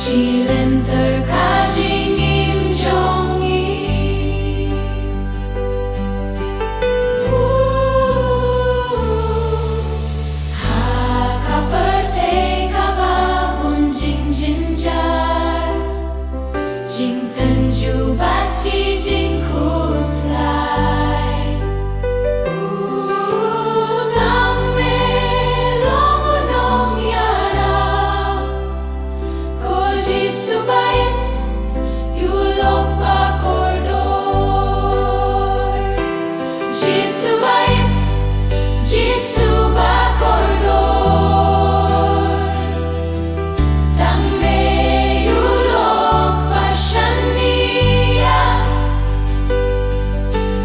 Silent terkajing imjongi Hakaperte kababun jing jinjar Jing tenju bat ki jing kuslay Tamme longonong yarap Koji subait yulok pa kordor Jisubait jisuba kordor Tamme yulok pa shania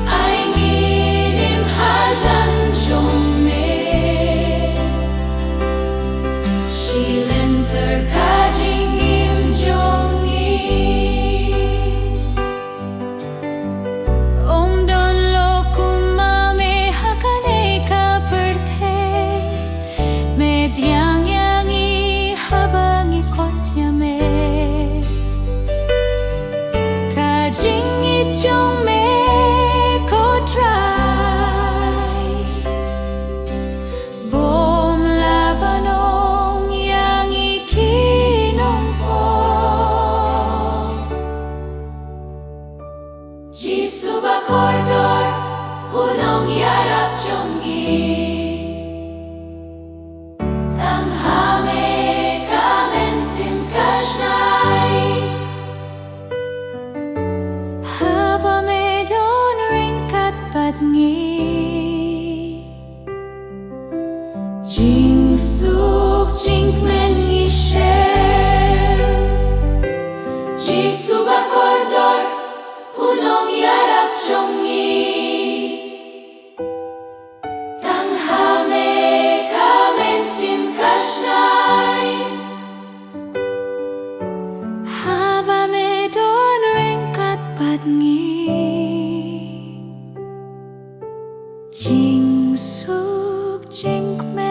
Ay nginim hajan jome Shilen terkajing imjongi Om don lo kumame hakane kaperte Medyang yangi habang ikot yame Kajing itjong me ko try Bom labanong yang ikinompo Jisuba kordor hunong yarap jongi Tanghame kamen simkashnay Haba me don ringkat badngi Jing suk jing men ishem Jisuba kordor hunong yarap jongi Tanghame kamen simkashnay Haba me don ringkat badngi Jing suk jing men